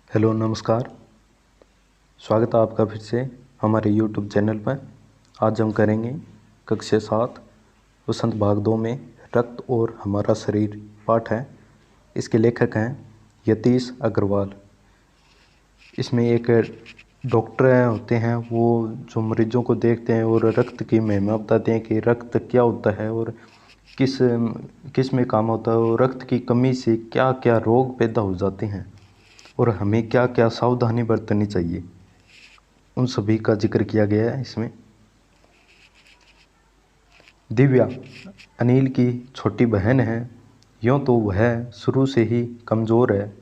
Hello नमस्कार। स्वागत है आपका फिर से हमारे यूट्यूब चैनल पर। आज हम करेंगे कक्षा 7 वसंत भाग 2 में रक्त और हमारा शरीर पाठ है। इसके लेखक हैं यतीश अग्रवाल। इसमें एक डॉक्टर होते हैं, वो जो मरीजों को देखते हैं और रक्त की महिमा बताते हैं कि रक्त क्या होता है और किस किस में काम होता है और रक्त की कमी से क्या क्या रोग पैदा हो जाते हैं और हमें क्या क्या सावधानी बरतनी चाहिए, उन सभी का जिक्र किया गया है इसमें। दिव्या अनिल की छोटी बहन है। यूँ तो वह शुरू से ही कमज़ोर है,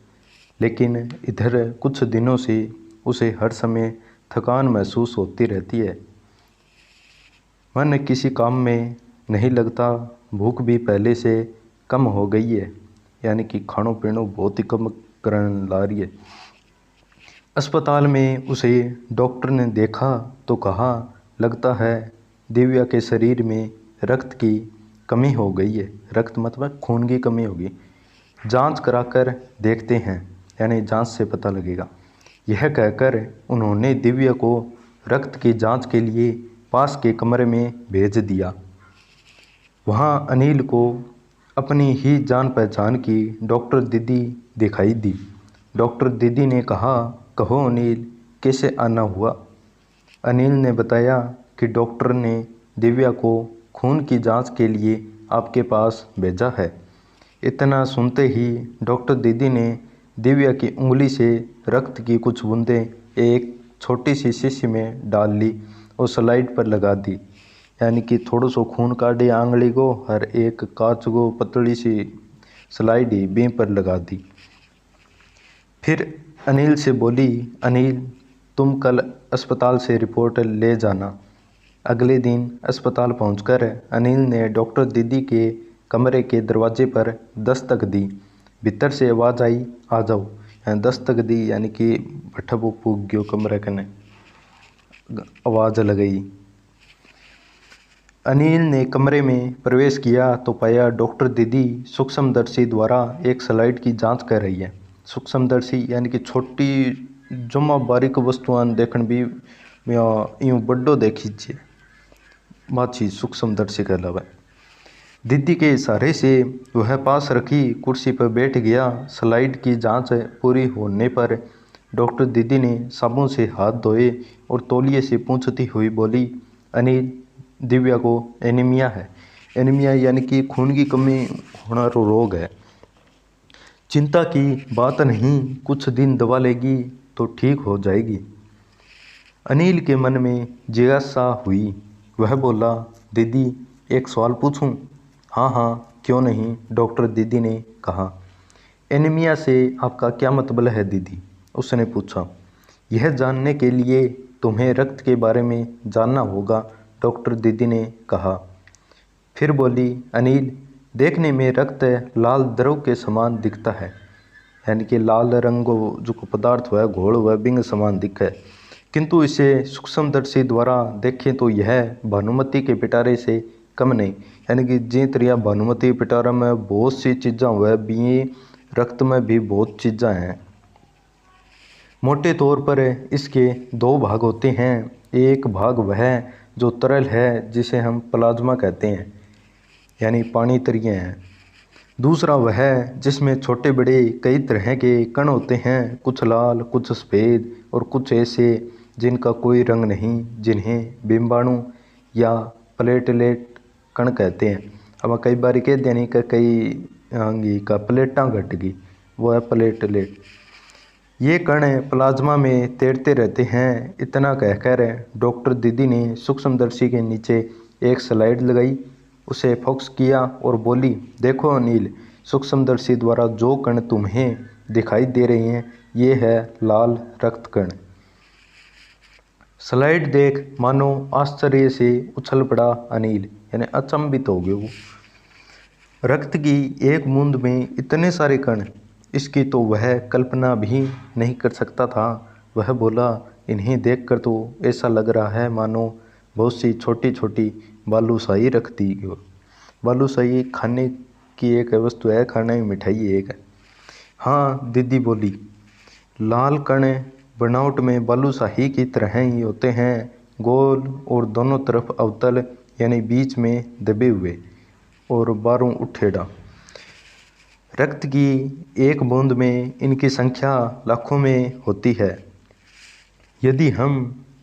लेकिन इधर कुछ दिनों से उसे हर समय थकान महसूस होती रहती है। मन किसी काम में नहीं लगता। भूख भी पहले से कम हो गई है, यानी कि खानों पीनों बहुत ही कम करने ला रही है। अस्पताल में उसे डॉक्टर ने देखा तो कहा, लगता है दिव्या के शरीर में रक्त की कमी हो गई है। रक्त मतलब खून की कमी होगी। जांच कराकर देखते हैं, यानी जांच से पता लगेगा। यह कहकर उन्होंने दिव्या को रक्त की जांच के लिए पास के कमरे में भेज दिया। वहां अनिल को अपनी ही जान पहचान की डॉक्टर दीदी दिखाई दी। डॉक्टर दीदी ने कहा, कहो अनिल, कैसे आना हुआ? अनिल ने बताया कि डॉक्टर ने दिव्या को खून की जांच के लिए आपके पास भेजा है। इतना सुनते ही डॉक्टर दीदी ने दिव्या की उंगली से रक्त की कुछ बूंदें एक छोटी सी शीशी में डाल ली और स्लाइड पर लगा दी। यानी कि थोड़ा सो खून काटे आंगली को, हर एक कांच को पतली सी स्लाइड ही बीम पर लगा दी। फिर अनिल से बोली, अनिल, तुम कल अस्पताल से रिपोर्ट ले जाना। अगले दिन अस्पताल पहुंचकर अनिल ने डॉक्टर दीदी के कमरे के दरवाजे पर दस्तक दी। भीतर से आवाज़ आई, आ जाओ। दस्तक दी यानी कि भट्ठा पूग गयो कमरे कने, आवाज़ लगाई। अनिल ने कमरे में प्रवेश किया तो पाया डॉक्टर दीदी सूक्ष्मदर्शी द्वारा एक स्लाइड की जांच कर रही है। सूक्ष्मदर्शी यानी कि छोटी जमा बारीक वस्तुआं देखन भी यूँ बड्डो देखी छे, माछी सूक्ष्मदर्शी कहलावे। दीदी के इशारे से वह पास रखी कुर्सी पर बैठ गया। स्लाइड की जांच पूरी होने पर डॉक्टर दीदी ने साबुन से हाथ धोए और तौलिए से पूछती हुई बोली, अनिल, दिव्या को एनीमिया है। एनीमिया यानी कि खून की कमी होना रोग है। चिंता की बात नहीं, कुछ दिन दवा लेगी तो ठीक हो जाएगी। अनिल के मन में जिज्ञासा हुई। वह बोला, दीदी, एक सवाल पूछूं? हाँ हाँ, क्यों नहीं, डॉक्टर दीदी ने कहा। एनीमिया से आपका क्या मतलब है दीदी? उसने पूछा। यह जानने के लिए तुम्हें रक्त के बारे में जानना होगा, डॉक्टर दीदी ने कहा। फिर बोली, अनिल, देखने में रक्त लाल द्रव के समान दिखता है, यानी कि लाल रंग जो पदार्थ हुआ घोल हुआ बिंग समान दिखे, किंतु इसे सूक्ष्मदर्शी द्वारा देखें तो यह भानुमति के पिटारे से कम नहीं। यानी कि जी तरिया भानुमति के पिटारा में बहुत सी चीज़ां हुआ भी, रक्त में भी बहुत चीज़ां हैं। मोटे तौर पर इसके दो भाग होते हैं। एक भाग वह जो तरल है, जिसे हम प्लाज्मा कहते हैं, यानी पानी तरिए हैं। दूसरा वह जिसमें छोटे बड़े कई तरह के कण होते हैं, कुछ लाल, कुछ सफ़ेद और कुछ ऐसे जिनका कोई रंग नहीं, जिन्हें बिंबाणु या प्लेटलेट कण कहते हैं। अब कई बार कह देने का कई अंगी का प्लेटां घट गई, वो है प्लेटलेट। ये कण प्लाज्मा में तैरते रहते हैं। इतना कहकर डॉक्टर दीदी ने सूक्ष्मदर्शी के नीचे एक स्लाइड लगाई, उसे फोकस किया और बोली, देखो अनिल, सूक्ष्मदर्शी द्वारा जो कण तुम्हें दिखाई दे रहे हैं, ये है लाल रक्त कण। स्लाइड देख मानो आश्चर्य से उछल पड़ा अनिल, यानी अचंभित हो गया वो। रक्त की एक बूंद में इतने सारे कण, इसकी तो वह कल्पना भी नहीं कर सकता था। वह बोला, इन्हें देखकर तो ऐसा लग रहा है मानो बहुत सी छोटी छोटी बालूशाही रख दी गई। बालूशाही खाने की एक वस्तु है, खाने में मिठाई एक है। हाँ, दीदी बोली, लाल कण बनावट में बालूशाही की तरह ही होते हैं, गोल और दोनों तरफ अवतल यानी बीच में दबे हुए और बारों उठेड़ा। रक्त की एक बूंद में इनकी संख्या लाखों में होती है। यदि हम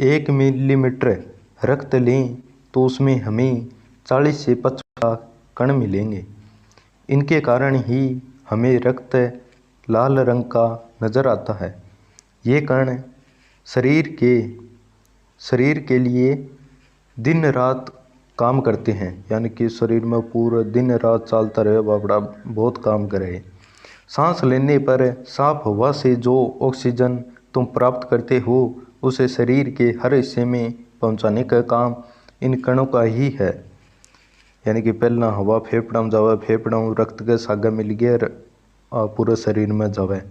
1 मिलीमीटर रक्त लें तो उसमें हमें 40 से 50 कण मिलेंगे। इनके कारण ही हमें रक्त लाल रंग का नज़र आता है। ये कण शरीर के लिए दिन रात काम करते हैं, यानी कि शरीर में पूरा दिन रात चलता रहे, बाबड़ा बहुत काम करे। सांस लेने पर साफ हवा से जो ऑक्सीजन तुम प्राप्त करते हो उसे शरीर के हर हिस्से में पहुंचाने का काम इन कणों का ही है। यानी कि पहला हवा फेफड़ा में जावे, फेफड़ा में रक्त के सागे मिल गया पूरे शरीर में जावे।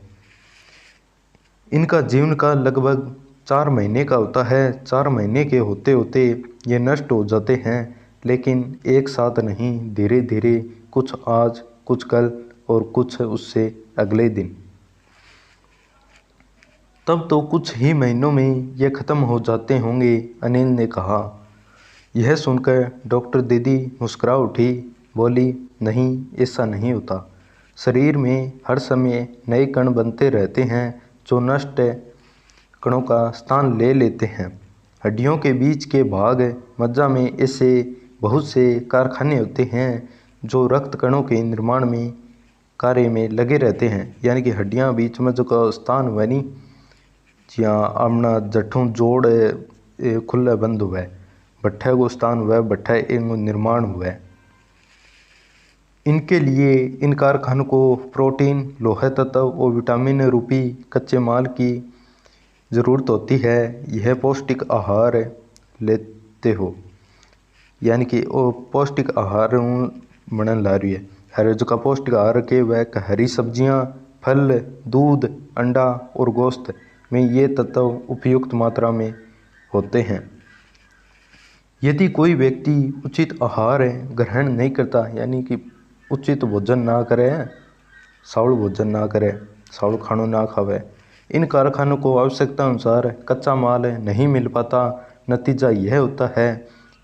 इनका जीवन काल लगभग 4 महीने का होता है। 4 महीने के होते होते ये नष्ट हो जाते हैं, लेकिन एक साथ नहीं, धीरे धीरे, कुछ आज, कुछ कल और कुछ उससे अगले दिन। तब तो कुछ ही महीनों में ये ख़त्म हो जाते होंगे, अनिल ने कहा। यह सुनकर डॉक्टर दीदी मुस्कुरा उठी, बोली, नहीं, ऐसा नहीं होता। शरीर में हर समय नए कण बनते रहते हैं जो नष्ट कणों का स्थान ले लेते हैं। हड्डियों के बीच के भाग मज्जा में ऐसे बहुत से कारखाने होते हैं जो रक्त कणों के निर्माण में कार्य में लगे रहते हैं। यानी कि हड्डियां बीच में जो का स्थान हुआ नहीं, जहाँ आमना जट्ठों जोड़ खुला बंद हुआ है, भट्ठे को स्थान हुआ है, भट्ठा एक निर्माण हुआ है। इनके लिए इन कारखानों को प्रोटीन, लोहे तत्व और विटामिन रूपी कच्चे माल की ज़रूरत होती है। यह पौष्टिक आहार लेते हो, यानी कि वो पौष्टिक आहार बनने ला रही है। हर जो का पौष्टिक आहार के वह हरी सब्जियां, फल, दूध, अंडा और गोश्त में ये तत्व उपयुक्त मात्रा में होते हैं। यदि कोई व्यक्ति उचित आहार ग्रहण नहीं करता, यानी कि उचित भोजन ना करे, सावल भोजन ना करे, सावल खानों ना खावे, इन कारखानों को आवश्यकता अनुसार कच्चा माल नहीं मिल पाता। नतीजा यह होता है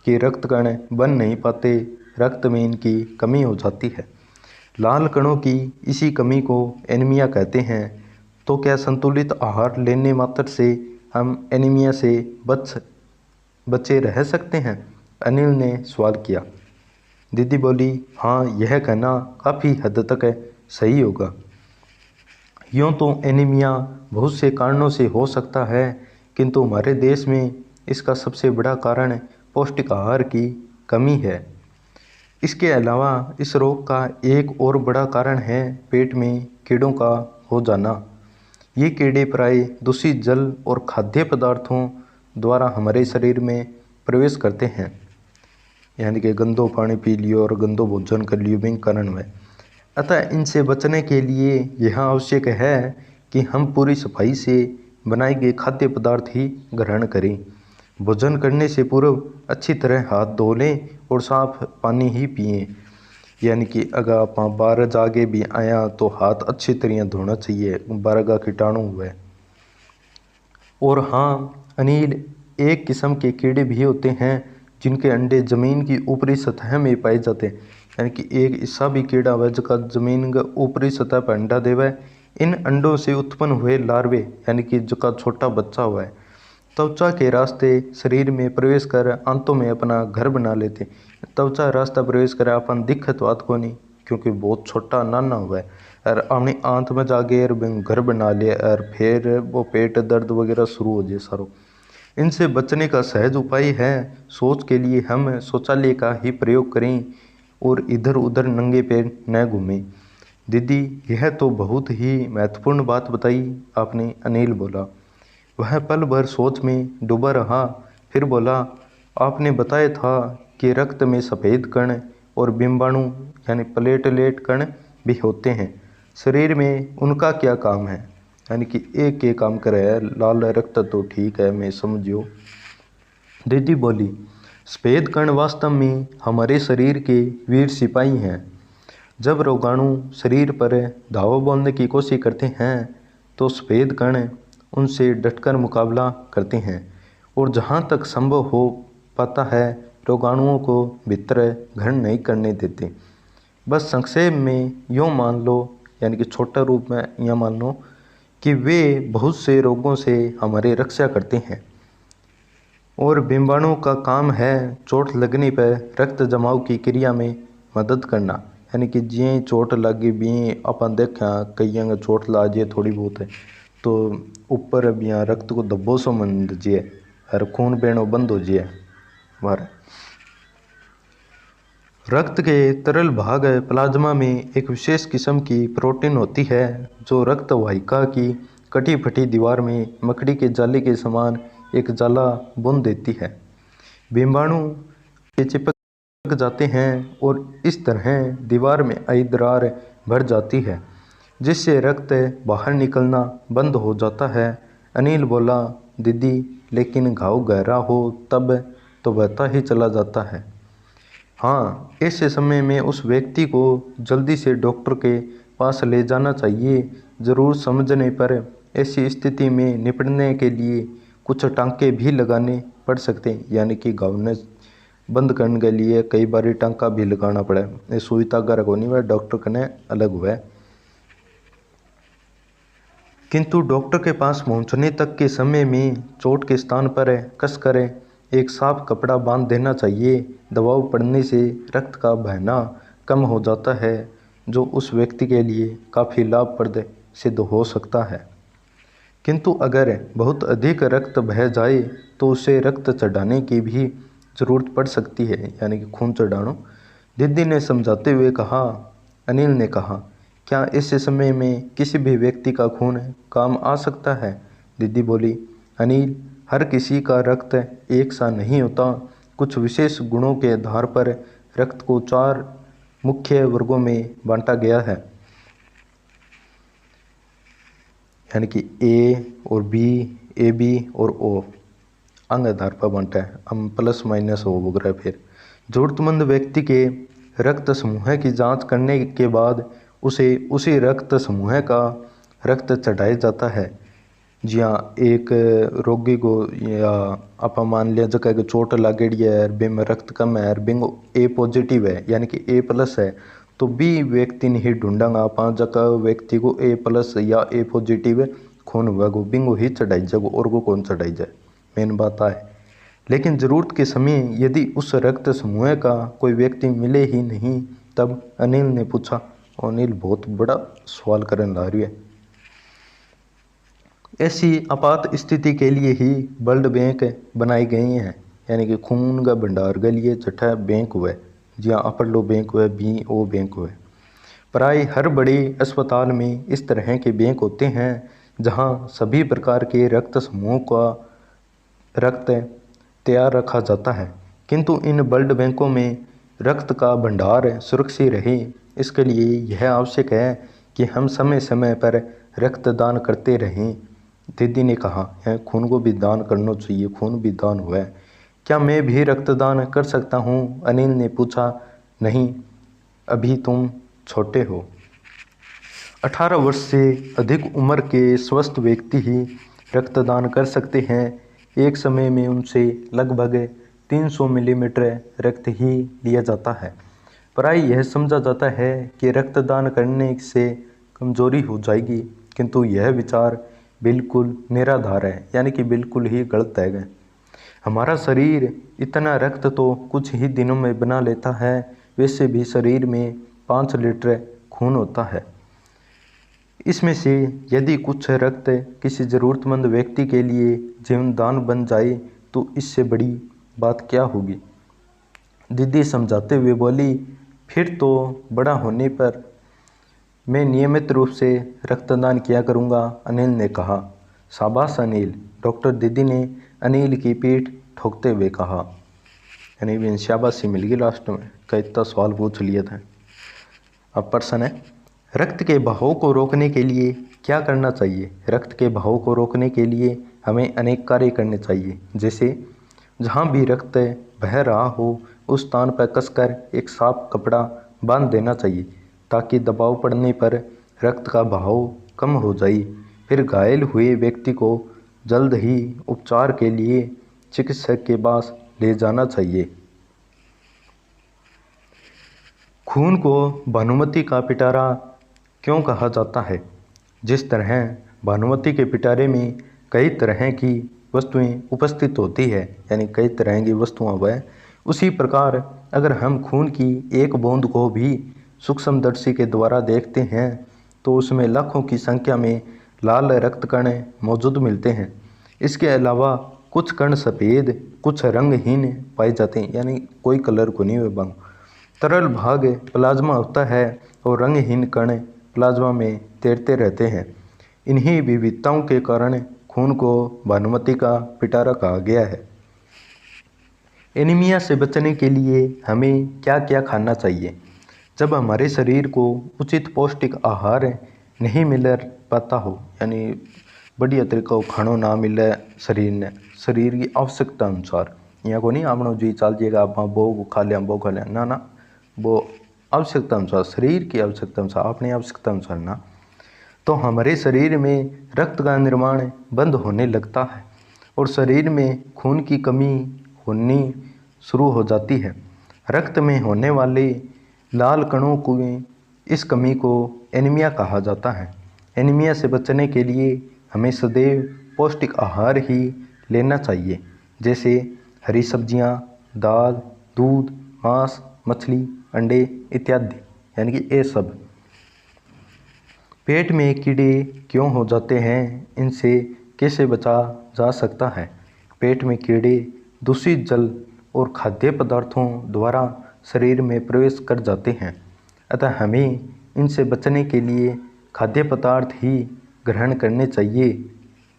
कि रक्त कण बन नहीं पाते, रक्त में इनकी कमी हो जाती है। लाल कणों की इसी कमी को एनीमिया कहते हैं। तो क्या संतुलित आहार लेने मात्र से हम एनीमिया से बचे रह सकते हैं? अनिल ने सवाल किया। दीदी बोली, हाँ, यह कहना काफ़ी हद तक सही होगा। यूँ तो एनीमिया बहुत से कारणों से हो सकता है, किंतु हमारे देश में इसका सबसे बड़ा कारण पौष्टिक आहार की कमी है। इसके अलावा इस रोग का एक और बड़ा कारण है पेट में कीड़ों का हो जाना। ये कीड़े प्राय दूषित जल और खाद्य पदार्थों द्वारा हमारे शरीर में प्रवेश करते हैं। यानी कि गंदो पानी पी लियो और गंदो भोजन कर लियो बिन कारण में। अतः इनसे बचने के लिए यह आवश्यक है कि हम पूरी सफाई से बनाए गए खाद्य पदार्थ ही ग्रहण करें। भोजन करने से पूर्व अच्छी तरह हाथ धो लें और साफ पानी ही पिएं। यानी कि अगर आप बाहर जाके भी आया तो हाथ अच्छी तरह धोना चाहिए, बाहर का कीटाणु हुआ। और हाँ अनिल, एक किस्म के कीड़े भी होते हैं जिनके अंडे ज़मीन की ऊपरी सतह में पाए जाते हैं। यानी कि एक ऐसा भी कीड़ा हुआ जिसका ज़मीन का ऊपरी सतह पर अंडा देवा। इन अंडों से उत्पन्न हुए लार्वे, यानी कि जिसका छोटा बच्चा हुआ है, त्वचा के रास्ते शरीर में प्रवेश कर आंतों में अपना घर बना लेते। त्वचा रास्ता प्रवेश कर अपन दिक्कत बात को नहीं, क्योंकि बहुत छोटा नाना हुआ है, और अपनी आंत में जाके घर बना लिया और फिर वो पेट दर्द वगैरह शुरू हो जाए सारो। इनसे बचने का सहज उपाय है, शौच के लिए हम शौचालय का ही प्रयोग करें और इधर उधर नंगे पैर न घूमें। दीदी, यह तो बहुत ही महत्वपूर्ण बात बताई आपने, अनिल बोला। वह पल भर सोच में डूबा रहा, फिर बोला, आपने बताया था कि रक्त में सफ़ेद कण और बिंबाणु यानी प्लेटलेट कण भी होते हैं। शरीर में उनका क्या काम है? यानी कि एक काम करे है, लाल रक्त तो ठीक है, मैं समझियो। दीदी बोली, सफ़ेद कण वास्तव में हमारे शरीर के वीर सिपाही हैं। जब रोगाणु शरीर पर धावा बोलने की कोशिश करते हैं तो सफ़ेद कण उनसे डटकर मुकाबला करते हैं और जहाँ तक संभव हो पाता है रोगाणुओं को भीतर घर नहीं करने देते। बस संक्षेप में यूँ मान लो, यानी कि छोटा रूप में यह मान लो कि वे बहुत से रोगों से हमारी रक्षा करते हैं और बीमाणुओं का काम है चोट लगने पर रक्त जमाव की क्रिया में मदद करना। यानी कि जिये चोट लगी भी अपन देखा कई चोट ला जे थोड़ी बहुत है तो ऊपर अब यहाँ रक्त को दबो सो मन जिए और खून बहनो बंद हो जिए बाहर। रक्त के तरल भाग प्लाज्मा में एक विशेष किस्म की प्रोटीन होती है जो रक्त वाहिका की कटी फटी दीवार में मकड़ी के जाले के समान एक जाला बुन देती है। बीमाणु के चिपक जाते हैं और इस तरह दीवार में आई दरार भर जाती है जिससे रक्त बाहर निकलना बंद हो जाता है। अनिल बोला, दीदी लेकिन घाव गहरा हो तब तो बहता ही चला जाता है। हाँ, ऐसे समय में उस व्यक्ति को जल्दी से डॉक्टर के पास ले जाना चाहिए। ज़रूर समझने पर ऐसी स्थिति में निपटने के लिए कुछ टांके भी लगाने पड़ सकते हैं, यानी कि घाव ने बंद करने के लिए कई बार टांका भी लगाना पड़े। ये सुई धागा को नहीं हुआ, डॉक्टर कने अलग हुआ। किंतु डॉक्टर के पास पहुंचने तक के समय में चोट के स्थान पर कसकर एक साफ कपड़ा बांध देना चाहिए। दबाव पड़ने से रक्त का बहना कम हो जाता है जो उस व्यक्ति के लिए काफ़ी लाभप्रद सिद्ध हो सकता है। किंतु अगर बहुत अधिक रक्त बह जाए तो उसे रक्त चढ़ाने की भी ज़रूरत पड़ सकती है, यानी कि खून चढ़ाना। दीदी ने समझाते हुए कहा। अनिल ने कहा, क्या ऐसे समय में किसी भी व्यक्ति का खून काम आ सकता है? दीदी बोली, अनिल, हर किसी का रक्त एक सा नहीं होता। कुछ विशेष गुणों के आधार पर रक्त को 4 मुख्य वर्गों में बांटा गया है, यानी कि ए और बी, ए बी और ओ अंग आधार पर बांटा है। हम प्लस माइनस हो वगैरह। फिर जरूरतमंद व्यक्ति के रक्त समूह की जांच करने के बाद उसे उसी रक्त समूह का रक्त चढ़ाया जाता है। जी हाँ, एक रोगी को या आप मान लिया जगह के चोट लागेड़ी है, बे में रक्त कम है, बिंगो ए पॉजिटिव है यानी कि ए प्लस है, तो बी व्यक्ति नहीं ढूंढांगा आप जगह व्यक्ति को ए प्लस या ए पॉजिटिव खून हुआ गो बिंगो ही चढ़ाई जाए और को कौन चढ़ाई जाए, मेन बात है। लेकिन ज़रूरत के समय यदि उस रक्त समूह का कोई व्यक्ति मिले ही नहीं, तब अनिल ने पूछा। अनिल बहुत बड़ा सवाल करने ला रही है। ऐसी आपात स्थिति के लिए ही ब्लड बैंक बनाए गए हैं, यानी कि खून का भंडार के लिए छठा बैंक हुआ, जहाँ अपर लो बैंक हुआ, बी ओ बैंक हुआ। प्राय हर बड़े अस्पताल में इस तरह के बैंक होते हैं जहाँ सभी प्रकार के रक्त समूहों का रक्त तैयार रखा जाता है। किंतु इन ब्लड बैंकों में रक्त का भंडार सुरक्षित रहे, इसके लिए यह आवश्यक है कि हम समय समय पर रक्तदान करते रहें। दीदी ने कहा, है खून को भी दान करना चाहिए, खून भी दान हुआ है। क्या मैं भी रक्तदान कर सकता हूँ? अनिल ने पूछा। नहीं, अभी तुम छोटे हो। 18 वर्ष से अधिक उम्र के स्वस्थ व्यक्ति ही रक्तदान कर सकते हैं। एक समय में उनसे लगभग 300 मिलीमीटर रक्त ही लिया जाता है। प्राय यह समझा जाता है कि रक्तदान करने से कमजोरी हो जाएगी, किंतु यह विचार बिल्कुल निराधार है, यानी कि बिल्कुल ही गलत है। हमारा शरीर इतना रक्त तो कुछ ही दिनों में बना लेता है, वैसे भी शरीर में 5 लीटर खून होता है। इसमें से यदि कुछ रक्त किसी ज़रूरतमंद व्यक्ति के लिए जीवन दान बन जाए तो इससे बड़ी बात क्या होगी? दीदी समझाते हुए बोली, फिर तो बड़ा होने पर मैं नियमित रूप से रक्तदान किया करूंगा। अनिल ने कहा। शाबाश अनिल, डॉक्टर दीदी ने अनिल की पीठ ठोकते हुए कहा। यानी भी शाबाशी मिल गई लास्ट में, कई इतना सवाल पूछ लिया था। अब प्रश्न है, रक्त के बहाव को रोकने के लिए क्या करना चाहिए? रक्त के बहाव को रोकने के लिए हमें अनेक कार्य करने चाहिए, जैसे जहाँ भी रक्त बह रहा हो उस स्थान पर कसकर एक साफ कपड़ा बांध देना चाहिए ताकि दबाव पड़ने पर रक्त का बहाव कम हो जाए। फिर घायल हुए व्यक्ति को जल्द ही उपचार के लिए चिकित्सक के पास ले जाना चाहिए। खून को भानुमति का पिटारा क्यों कहा जाता है? जिस तरह भानुमति के पिटारे में कई तरह की वस्तुएं उपस्थित होती है, यानी कई तरह की वस्तुएं वह, उसी प्रकार अगर हम खून की एक बूंद को भी सूक्ष्मदर्शी के द्वारा देखते हैं तो उसमें लाखों की संख्या में लाल रक्त कण मौजूद मिलते हैं। इसके अलावा कुछ कण सफ़ेद, कुछ रंगहीन पाए जाते हैं, यानी कोई कलर को नहीं हुए। तरल भाग प्लाज्मा होता है और रंगहीन कण प्लाज्मा में तैरते रहते हैं। इन्हीं विविधताओं के कारण खून को भानुमति का पिटारा कहा गया है। एनीमिया से बचने के लिए हमें क्या क्या खाना चाहिए? जब हमारे शरीर को उचित पौष्टिक आहार नहीं मिल पाता हो, यानी बढ़िया तरीका खाना ना मिले शरीर की आवश्यकता अनुसार, यहाँ को नहीं आपनो जी चल जाएगा आप वो खा लिया वो खा लिया, ना वो आवश्यकता अनुसार, शरीर की आवश्यकता अनुसार, अपनी आवश्यकता अनुसार ना, तो हमारे शरीर में रक्त का निर्माण बंद होने लगता है और शरीर में खून की कमी होनी शुरू हो जाती है। रक्त में होने वाले लाल कणों को, इस कमी को एनीमिया कहा जाता है। एनीमिया से बचने के लिए हमें सदैव पौष्टिक आहार ही लेना चाहिए, जैसे हरी सब्जियां, दाल, दूध, मांस, मछली, अंडे इत्यादि, यानी कि ये सब। पेट में कीड़े क्यों हो जाते हैं, इनसे कैसे बचा जा सकता है? पेट में कीड़े दूषित जल और खाद्य पदार्थों द्वारा शरीर में प्रवेश कर जाते हैं, अतः हमें इनसे बचने के लिए खाद्य पदार्थ ही ग्रहण करने चाहिए,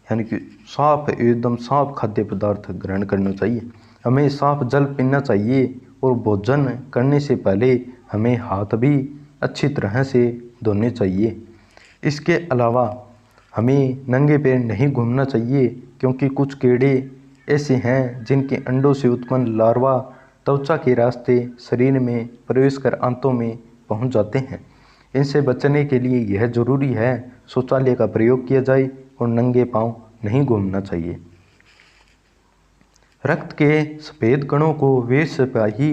यानी कि साफ, एकदम साफ खाद्य पदार्थ ग्रहण करना चाहिए। हमें साफ जल पीना चाहिए और भोजन करने से पहले हमें हाथ भी अच्छी तरह से धोने चाहिए। इसके अलावा हमें नंगे पैर नहीं घूमना चाहिए, क्योंकि कुछ कीड़े ऐसे हैं जिनके अंडों से उत्पन्न लार्वा त्वचा के रास्ते शरीर में प्रवेश कर आंतों में पहुंच जाते हैं। इनसे बचने के लिए यह जरूरी है शौचालय का प्रयोग किया जाए और नंगे पांव नहीं घूमना चाहिए। रक्त के सफ़ेद कणों को वीर सिपाही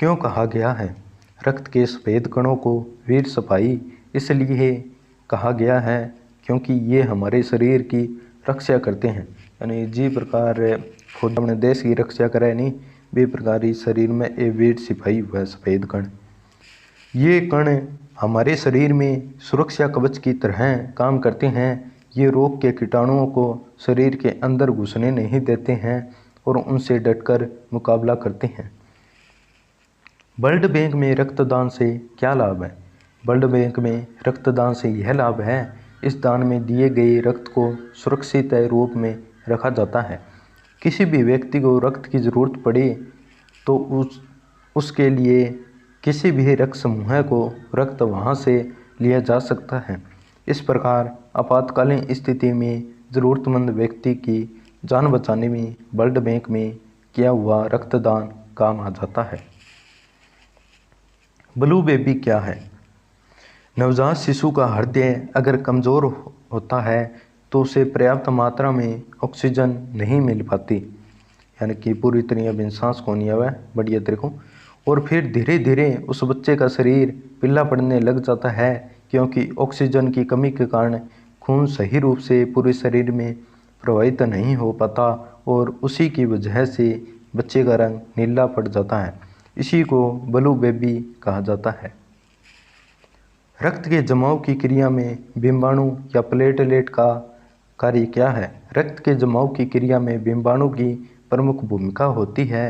क्यों कहा गया है? रक्त के सफ़ेद कणों को वीर सिपाही इसलिए कहा गया है क्योंकि ये हमारे शरीर की रक्षा करते हैं, यानी जी प्रकार खुद अपने देश की रक्षा करे नहीं, बे प्रकार इस शरीर में ये वीर सिपाही हुआ सफ़ेद कण। ये कण हमारे शरीर में सुरक्षा कवच की तरह काम करते हैं। ये रोग के कीटाणुओं को शरीर के अंदर घुसने नहीं देते हैं और उनसे डटकर मुकाबला करते हैं। ब्लड बैंक में रक्तदान से क्या लाभ है? ब्लड बैंक में रक्तदान से यह लाभ है, इस दान में दिए गए रक्त को सुरक्षित रूप में रखा जाता है। किसी भी व्यक्ति को रक्त की ज़रूरत पड़े तो उसके लिए किसी भी रक्त समूह को रक्त वहां से लिया जा सकता है। इस प्रकार आपातकालीन स्थिति में ज़रूरतमंद व्यक्ति की जान बचाने में ब्लड बैंक में किया हुआ रक्तदान काम आ जाता है। ब्लू बेबी क्या है? नवजात शिशु का हृदय अगर कमज़ोर होता है तो उसे पर्याप्त मात्रा में ऑक्सीजन नहीं मिल पाती, यानी कि पूरी तरह बिन सांस को नहीं आवा बढ़िया तरीकों, और फिर धीरे धीरे उस बच्चे का शरीर पीला पड़ने लग जाता है, क्योंकि ऑक्सीजन की कमी के कारण खून सही रूप से पूरे शरीर में प्रवाहित नहीं हो पाता और उसी की वजह से बच्चे का रंग नीला पड़ जाता है। इसी को ब्लू बेबी कहा जाता है। रक्त के जमाव की क्रिया में बिंबाणु या प्लेटलेट का कार्य क्या है? रक्त के जमाव की क्रिया में बिंबाणु की प्रमुख भूमिका होती है,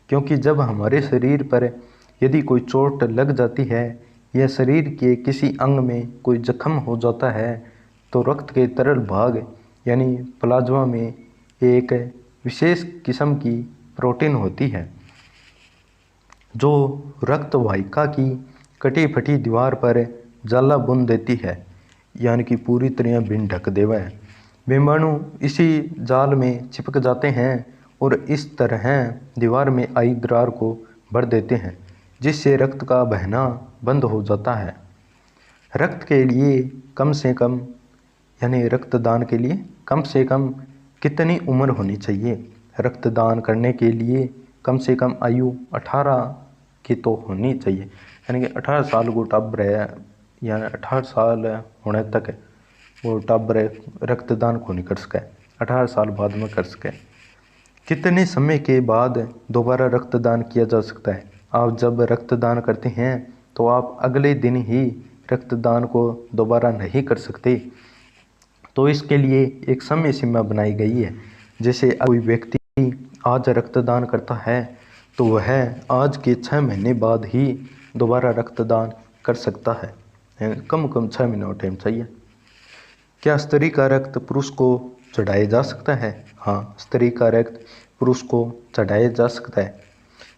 क्योंकि जब हमारे शरीर पर यदि कोई चोट लग जाती है या शरीर के किसी अंग में कोई जख्म हो जाता है तो रक्त के तरल भाग यानी प्लाज्मा में एक विशेष किस्म की प्रोटीन होती है जो रक्त वाहिका की कटी फटी दीवार पर जाला बुन देती है, यानी कि पूरी तरह बिन ढक देवा है। बिंबाणु इसी जाल में चिपक जाते हैं और इस तरह दीवार में आई दरार को भर देते हैं, जिससे रक्त का बहना बंद हो जाता है। रक्त के लिए कम से कम यानी रक्तदान के लिए कम से कम कितनी उम्र होनी चाहिए? रक्तदान करने के लिए कम से कम आयु 18 की तो होनी चाहिए, यानी कि 18 साल को टाबर है, यानी 18 साल होने तक वो टाबर रक्तदान को नहीं कर सके, 18 साल बाद में कर सके। कितने समय के बाद दोबारा रक्तदान किया जा सकता है? आप जब रक्तदान करते हैं तो आप अगले दिन ही रक्तदान को दोबारा नहीं कर सकते, तो इसके लिए एक समय सीमा बनाई गई है। जैसे कोई व्यक्ति आज रक्तदान करता है तो वह आज के 6 महीने बाद ही दोबारा रक्तदान कर सकता है। कम कम 6 महीने का टाइम चाहिए। क्या स्त्री का रक्त पुरुष को चढ़ाया जा सकता है? हाँ, स्त्री का रक्त पुरुष को चढ़ाया जा सकता है,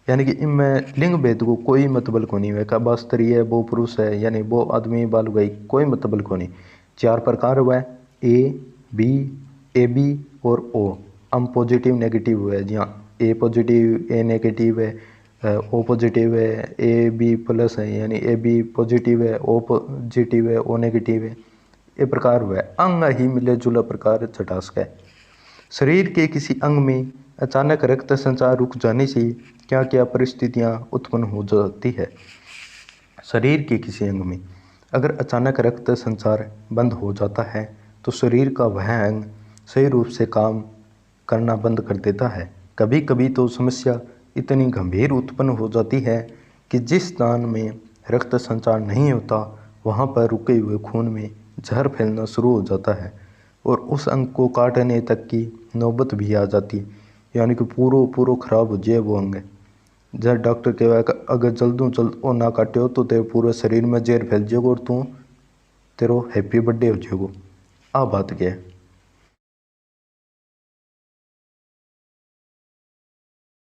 यानी कि इनमें लिंग भेद को कोई मतलब को नहीं है। कब स्त्री है वो पुरुष है, यानी वो आदमी बाल गई, कोई मतलब को नहीं। 4 प्रकार हुआ है, ए बी, ए बी और ओ। हम पॉजिटिव नेगेटिव हुआ है, जहाँ ए पॉजिटिव ए नेगेटिव है, ओ पॉजिटिव है, ए बी प्लस है, यानी ए बी पॉजिटिव है, ओ पॉजिटिव है, ओ नेगेटिव है। ये प्रकार हुआ है। अंग ही मिले जुला प्रकार चटास्क है। शरीर के किसी अंग में अचानक रक्त संचार रुक जाने से क्या क्या परिस्थितियां उत्पन्न हो जाती है? शरीर के किसी अंग में अगर अचानक रक्त संचार बंद हो जाता है तो शरीर का वह अंग सही रूप से काम करना बंद कर देता है। कभी कभी तो समस्या इतनी गंभीर उत्पन्न हो जाती है कि जिस स्थान में रक्त संचार नहीं होता वहाँ पर रुके हुए खून में जहर फैलना शुरू हो जाता है और उस अंग को काटने तक की नौबत भी आ जाती है, यानी कि पूरो खराब हो जाए वो अंग। जब डॉक्टर कहवा अगर जल्द वो ना काटे तो तेरे पूरे शरीर में जहर फैल जाएगा और तू तेरो हैप्पी बर्थडे हो जाएगा। आ बात क्या है।